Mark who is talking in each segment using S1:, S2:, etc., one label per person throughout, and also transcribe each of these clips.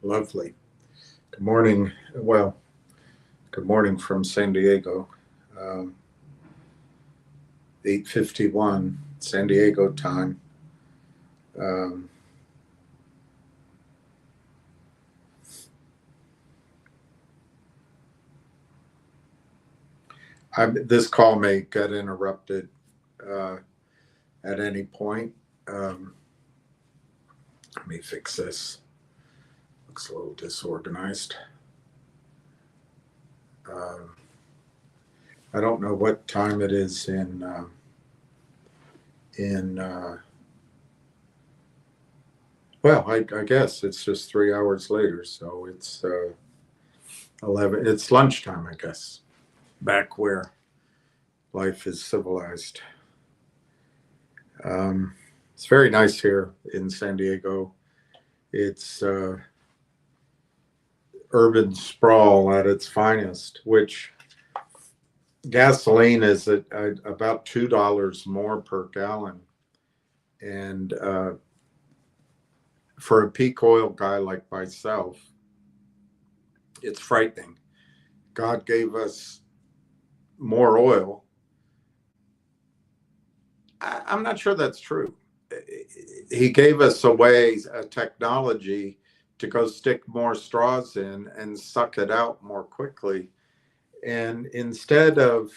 S1: Lovely. Good morning. Well, good morning from San Diego. 8:51 San Diego time. Um, this call may get interrupted at any point. Let me fix this. Looks a little disorganized. I don't know what time it is well, I guess it's just 3 hours later, so it's 11. It's lunchtime, I guess, back where life is civilized. It's very nice here in San Diego. It's urban sprawl at its finest, which gasoline is at about $2 more per gallon. And for a peak oil guy like myself, it's frightening. God gave us more oil. I'm not sure that's true. He gave us a technology to go stick more straws in and suck it out more quickly. And instead of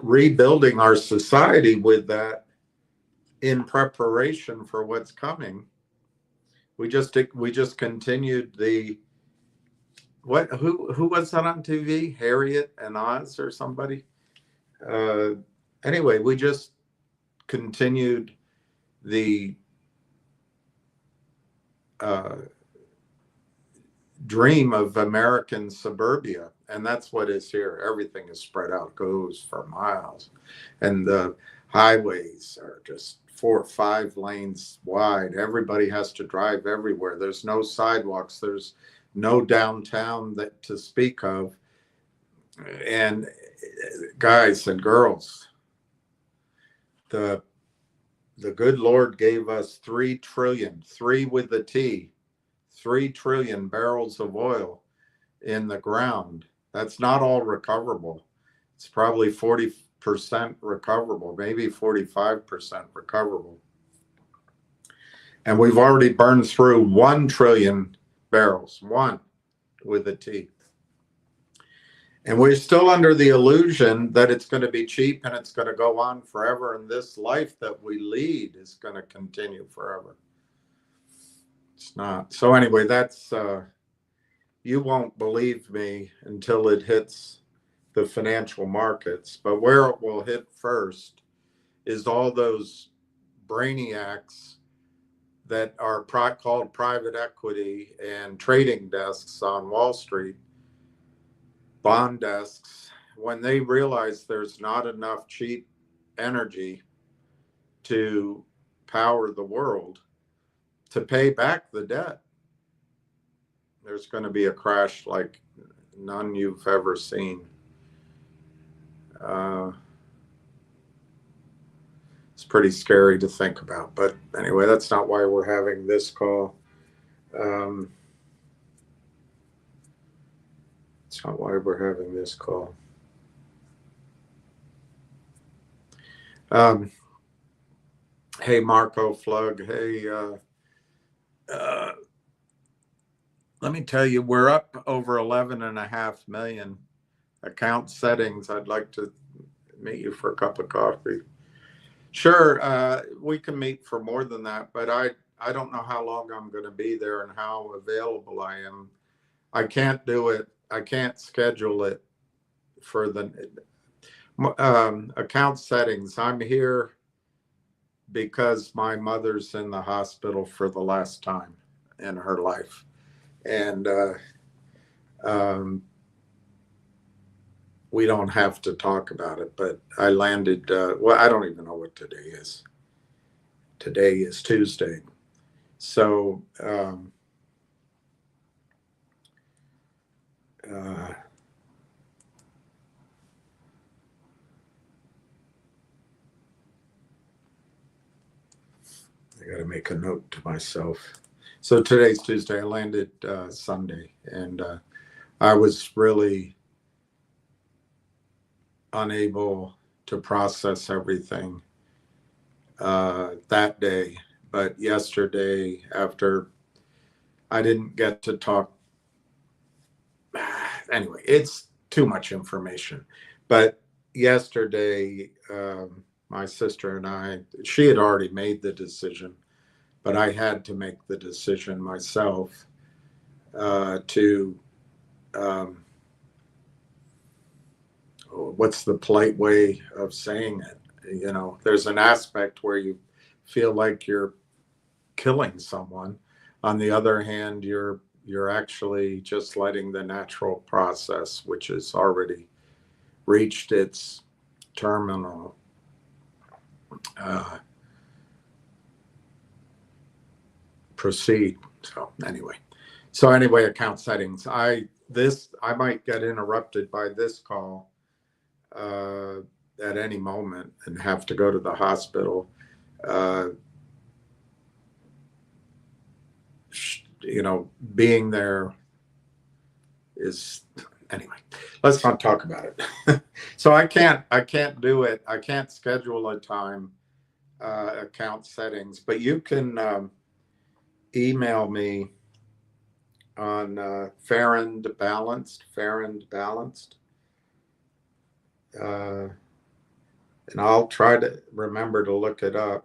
S1: rebuilding our society with that in preparation for what's coming, we just continued the who was that on TV? Harriet and Oz or somebody? Anyway, we just continued the dream of American suburbia, and that's what is here. Everything is spread out, goes for miles, and the highways are just 4 or 5 lanes wide. Everybody has to drive everywhere. There's no sidewalks. There's no downtown that to speak of. And guys and girls, the good Lord gave us 3 trillion, 3 with the T, 3 trillion barrels of oil in the ground. That's not all recoverable. It's probably 40% recoverable, maybe 45% recoverable. And we've already burned through 1 trillion barrels, 1 with a T. And we're still under the illusion that it's going to be cheap and it's going to go on forever. And this life that we lead is going to continue forever. It's not. So anyway, that's, you won't believe me until it hits the financial markets. But where it will hit first is all those brainiacs that are called private equity and trading desks on Wall Street, bond desks, when they realize there's not enough cheap energy to power the world to pay back the debt. There's going to be a crash like none you've ever seen. It's pretty scary to think about. But anyway, that's not why we're having this call. It's not why we're having this call. Hey, Marco Flug. Hey, let me tell you, we're up over 11.5 million account settings. I'd like to meet you for a cup of coffee. Sure, we can meet for more than that, but I don't know how long I'm going to be there and how available I am. I can't do it. I can't schedule it for the account settings. I'm here because my mother's in the hospital for the last time in her life. And we don't have to talk about it, but I landed, well, I don't even know what today is. Today is Tuesday. So I got to make a note to myself. So today's Tuesday. I landed Sunday, and I was really unable to process everything that day. But yesterday, after I didn't get to talk, anyway, it's too much information. But yesterday, my sister and I, she had already made the decision, but I had to make the decision myself to, um, what's the polite way of saying it? You know, there's an aspect where you feel like you're killing someone. On the other hand, you're actually just letting the natural process, which has already reached its terminal, uh, proceed. So anyway, account settings. I might get interrupted by this call uh, at any moment and have to go to the hospital. Uh, you know, being there is, anyway, let's not talk about it. So I can't do it. I can't schedule a time, account settings, but you can email me on Farrand Balanced, uh, and I'll try to remember to look it up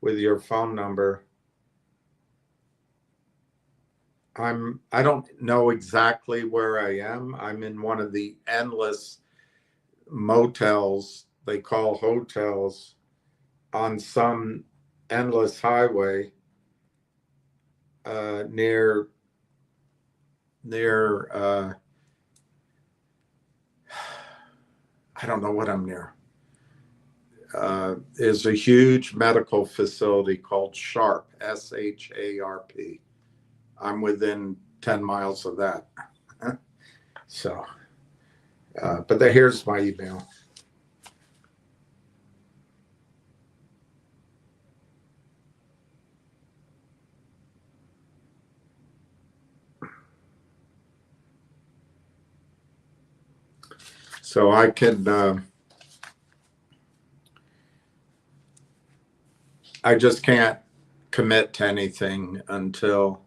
S1: with your phone number. I don't know exactly where I am. I'm in one of the endless motels they call hotels on some endless highway near I don't know what I'm near. Is a huge medical facility called Sharp, SHARP. I'm within 10 miles of that. So, but here's my email. So I can, I just can't commit to anything until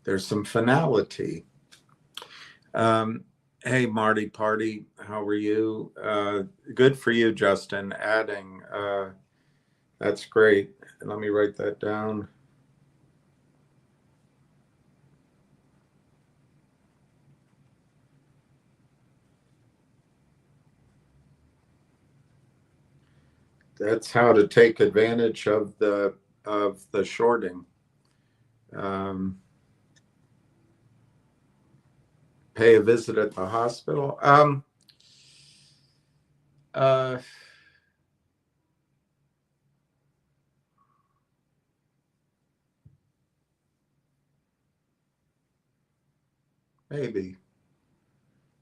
S1: there's some finality. Hey, Marty Party, how are you? Good for you, Justin. Adding, that's great. Let me write that down. That's how to take advantage of the shorting. Pay a visit at the hospital. Uh, Maybe.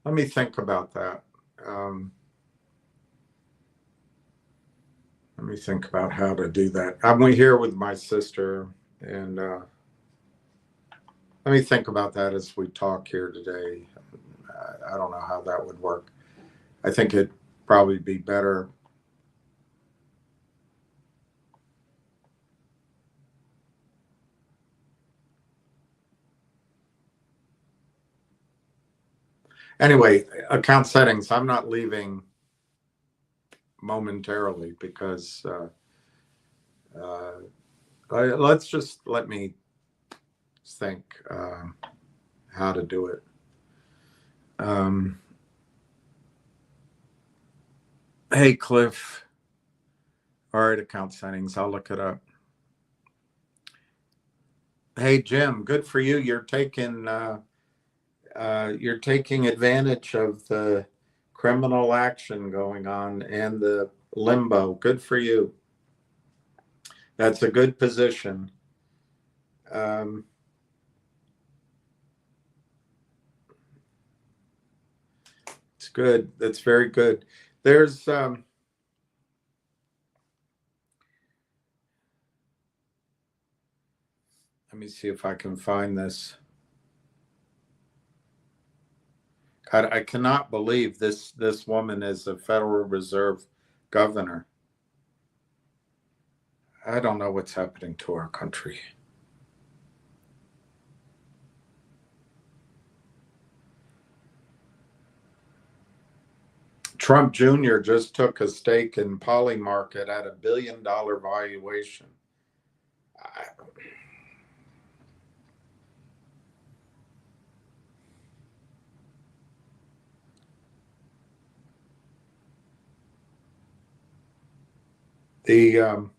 S1: Let me think about that. Let me think about how to do that. I'm here with my sister, and let me think about that as we talk here today. I don't know how that would work. I think it'd probably be better. Anyway, account settings. I'm not leaving momentarily because let me think how to do it. Hey, Cliff. All right, account settings. I'll look it up. Hey, Jim. Good for you. You're taking advantage of the criminal action going on and the limbo. Good for you. That's a good position. It's good. That's very good. There's Let me see if I can find this. God, I cannot believe this woman is a Federal Reserve governor. I don't know what's happening to our country. Trump Jr. just took a stake in Polymarket at $1 billion valuation. The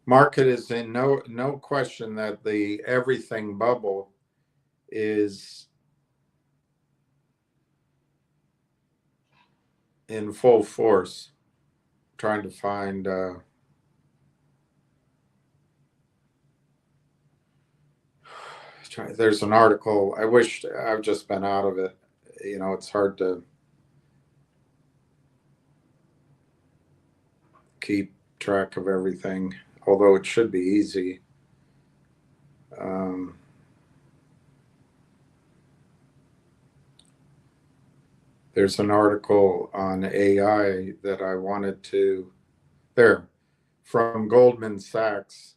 S1: market is in no question that the everything bubble is in full force. Trying to find there's an article. I wish I've just been out of it. You know, it's hard to keep track of everything, although it should be easy. There's an article on AI that I wanted to, there, from Goldman Sachs.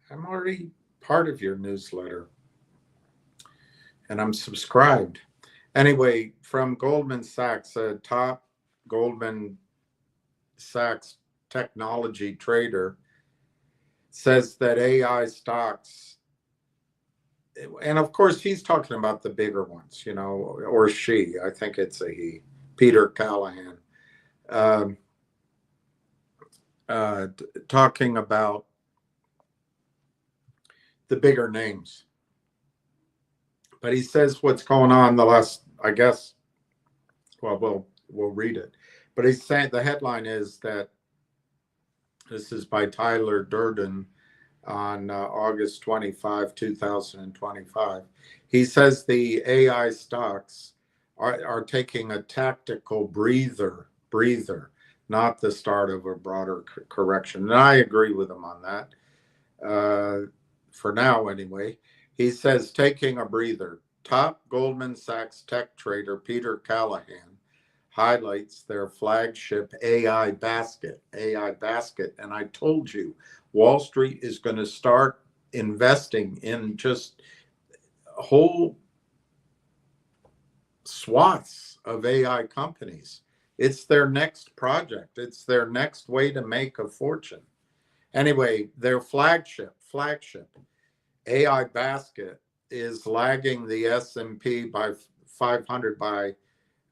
S1: I'm already part of your newsletter and I'm subscribed. Anyway, from Goldman Sachs, a top Goldman Sachs technology trader says that AI stocks, and of course he's talking about the bigger ones, you know, or she, I think it's a he, Peter Callahan, talking about the bigger names. But he says what's going on the last, I guess, well, we'll read it. But he's saying the headline is that this is by Tyler Durden on August 25, 2025. He says the AI stocks are taking a tactical breather, not the start of a broader correction. And I agree with him on that, for now anyway. He says taking a breather. Top Goldman Sachs tech trader Peter Callahan highlights their flagship AI basket. And I told you, Wall Street is going to start investing in just whole swaths of AI companies. It's their next project. It's their next way to make a fortune. Anyway, their flagship AI basket is lagging the S&P by 500 by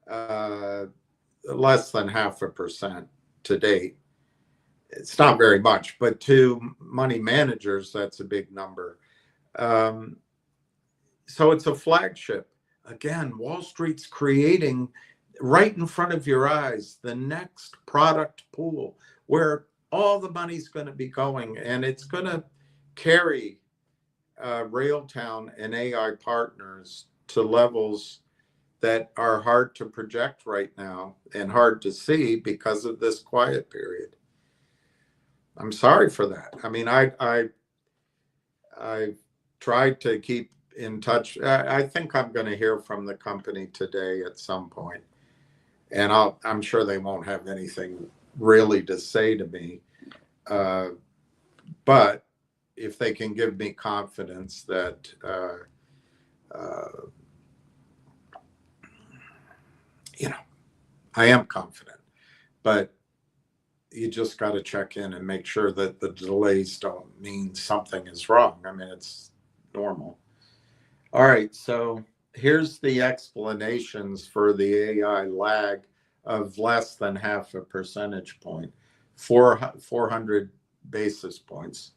S1: less than 0.5% to date. It's not very much, but to money managers, that's a big number. So it's a flagship. Again, Wall Street's creating right in front of your eyes the next product pool where all the money's going to be going, and it's going to carry Railtown and AI partners to levels that are hard to project right now and hard to see because of this quiet period. I'm sorry for that. I mean, I tried to keep in touch. I think I'm going to hear from the company today at some point, and I'm sure they won't have anything really to say to me. But if they can give me confidence that you know, I am confident, but you just got to check in and make sure that the delays don't mean something is wrong. I mean, it's normal. All right, so here's the explanations for the AI lag of less than 0.5 percentage point, 400 basis points.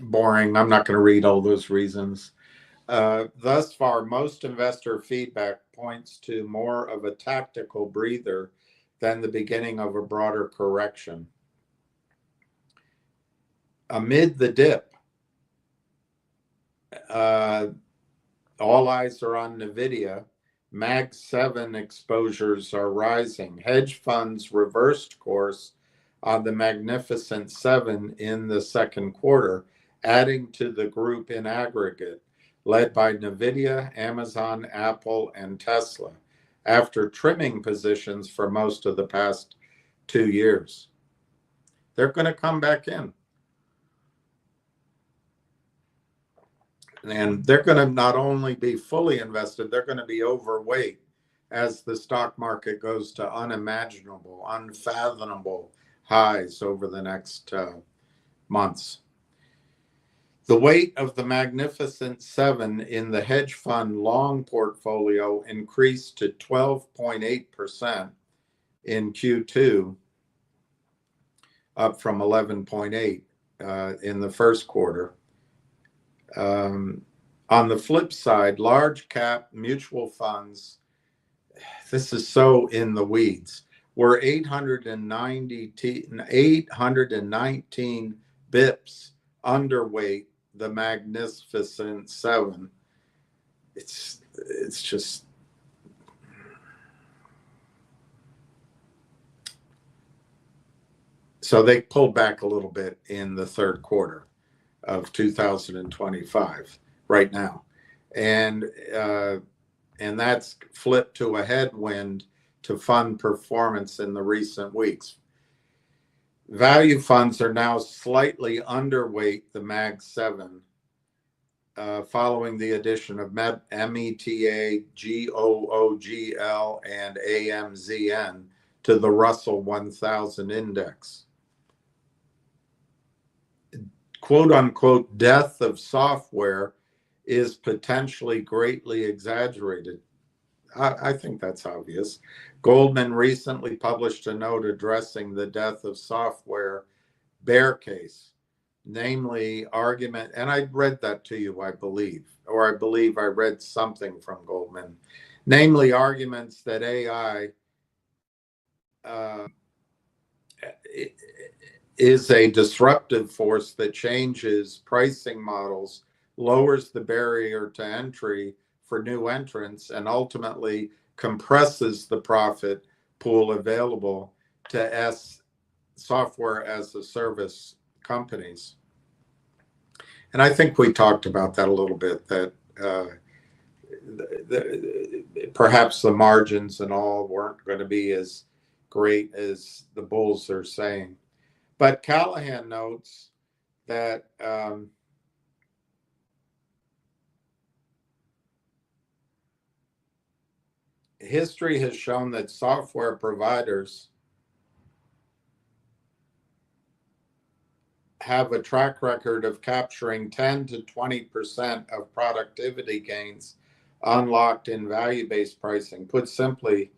S1: Boring. I'm not going to read all those reasons. Thus far, most investor feedback points to more of a tactical breather than the beginning of a broader correction. amid the dip, all eyes are on NVIDIA. Mag 7 exposures are rising. Hedge funds reversed course on the Magnificent Seven in the second quarter, adding to the group in aggregate, led by NVIDIA, Amazon, Apple, and Tesla, after trimming positions for most of the past 2 years. They're going to come back in. And they're going to not only be fully invested, they're going to be overweight as the stock market goes to unimaginable, unfathomable highs over the next months. The weight of the Magnificent Seven in the hedge fund long portfolio increased to 12.8% in Q2, up from 11.8% in the first quarter. On the flip side, large cap mutual funds, this is so in the weeds, were 819 bips underweight the Magnificent Seven. It's just, so they pulled back a little bit in the third quarter of 2025 right now, and that's flipped to a headwind to fund performance in the recent weeks. Value funds are now slightly underweight the Mag 7 following the addition of META, GOOGL, and AMZN to the Russell 1000 index. Quote unquote death of software is potentially greatly exaggerated. I think that's obvious. Goldman recently published a note addressing the death of software bear case, namely argument, and I read that to you, I believe I read something from Goldman, namely arguments that AI is a disruptive force that changes pricing models, lowers the barrier to entry for new entrants, and ultimately compresses the profit pool available to software as a service companies. And I think we talked about that a little bit, that perhaps the margins and all weren't going to be as great as the bulls are saying. But Callahan notes that history has shown that software providers have a track record of capturing 10 to 20% of productivity gains unlocked in value-based pricing. Put simply,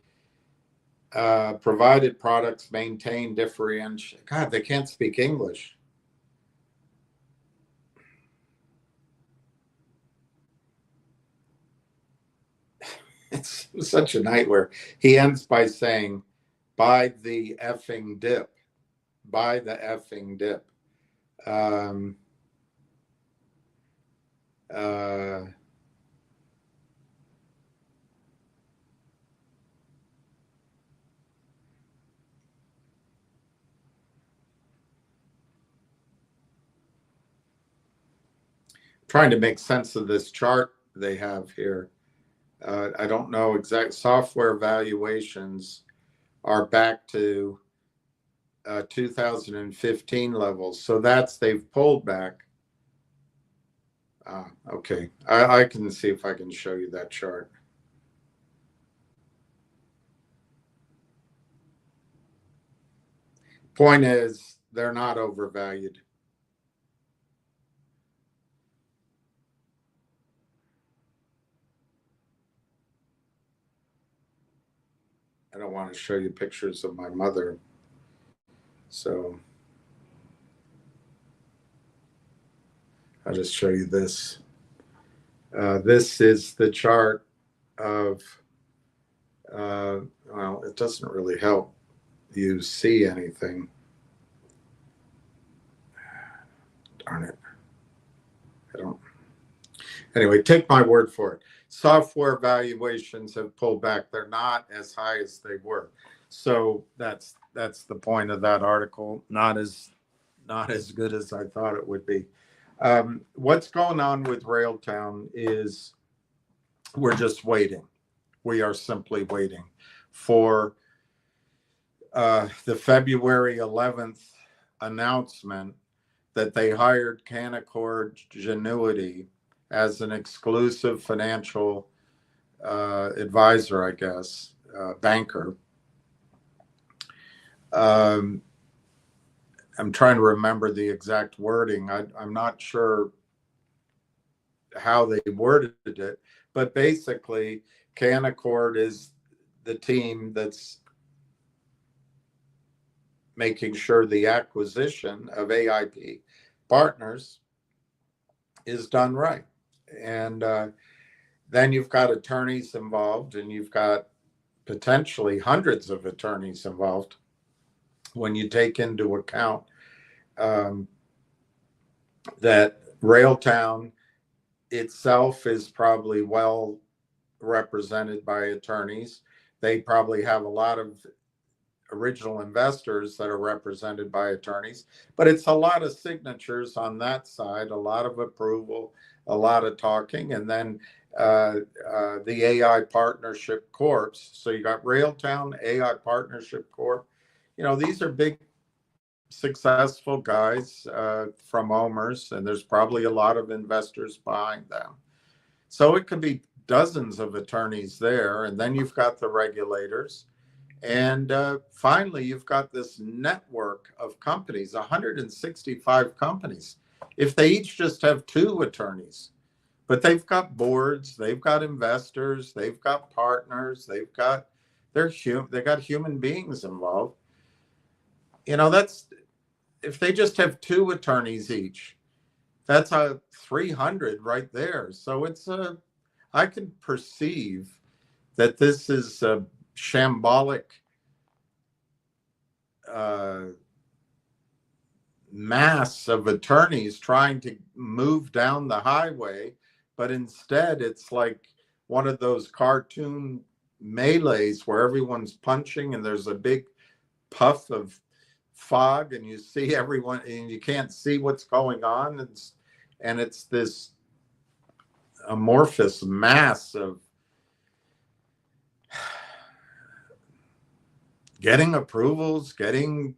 S1: provided products maintain differentiation. God, they can't speak English. It's such a nightmare. He ends by saying, buy the effing dip. Buy the effing dip. Trying to make sense of this chart they have here. I don't know exact software valuations are back to 2015 levels. So they've pulled back. Okay, I can see if I can show you that chart. Point is, they're not overvalued. I don't want to show you pictures of my mother. So I'll just show you this. This is the chart of, well, it doesn't really help you see anything. Darn it. I don't. Anyway, take my word for it. Software valuations have pulled back. They're not as high as they were. So that's the point of that article. Not as good as I thought it would be. What's going on with Railtown is we're just waiting. We are simply waiting for the February 11th announcement that they hired Canaccord Genuity as an exclusive financial advisor, I guess, banker. I'm trying to remember the exact wording. I'm not sure how they worded it, but basically, Canaccord is the team that's making sure the acquisition of AIP Partners is done right. And then you've got attorneys involved, and you've got potentially hundreds of attorneys involved when you take into account that Railtown itself is probably well represented by attorneys. They probably have a lot of original investors that are represented by attorneys, but it's a lot of signatures on that side, a lot of approval, a lot of talking, and then the AI Partnership Corps. So you got Railtown AI Partnership Corp. You know, these are big, successful guys from OMERS, and there's probably a lot of investors behind them. So it could be dozens of attorneys there, and then you've got the regulators. And finally, you've got this network of companies, 165 companies. If they each just have 2 attorneys, but they've got boards, they've got investors, they've got partners, they got human beings involved. You know, that's, if they just have 2 attorneys each, that's a 300 right there. So it's I can perceive that this is a shambolic mass of attorneys trying to move down the highway, but instead it's like one of those cartoon melees where everyone's punching and there's a big puff of fog and you see everyone and you can't see what's going on. And it's this amorphous mass of getting approvals, getting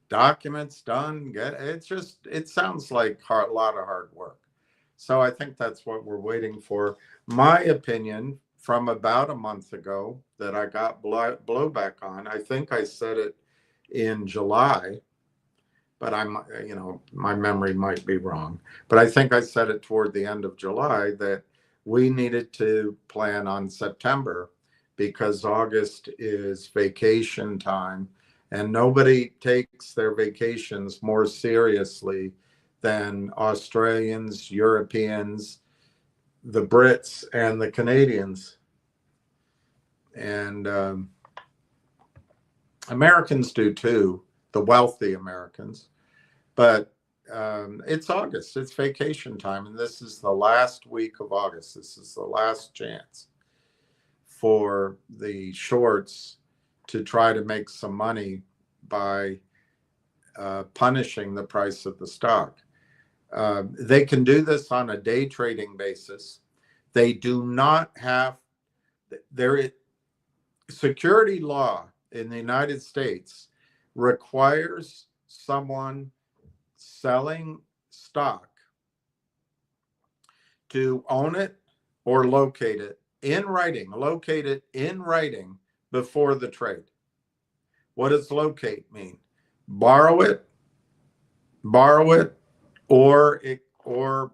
S1: documents done. It sounds like a lot of hard work. So I think that's what we're waiting for. My opinion from about a month ago that I got blowback on, I think I said it in July, but my memory might be wrong. But I think I said it toward the end of July that we needed to plan on September because August is vacation time and nobody takes their vacations more seriously than Australians, Europeans, the Brits, and the Canadians. And Americans do too, the wealthy Americans. But it's August, it's vacation time, and this is the last week of August. This is the last chance for the shorts to try to make some money by punishing the price of the stock. They can do this on a day trading basis. They do not have security law in the United States requires someone selling stock to own it or locate it in writing, before the trade. What does locate mean? Borrow it, or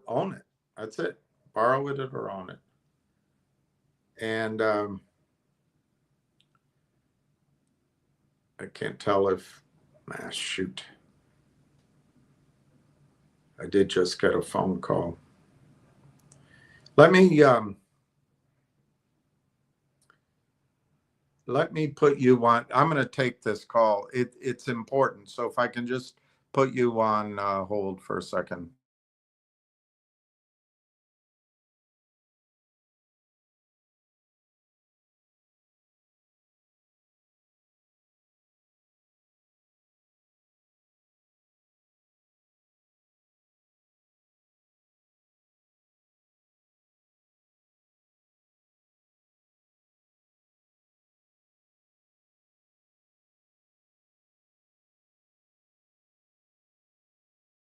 S1: own it. That's it. Borrow it or own it. And I can't tell if, shoot. I did just get a phone call. Let me put you on. I'm going to take this call. It's important. So if I can just put you on hold for a second.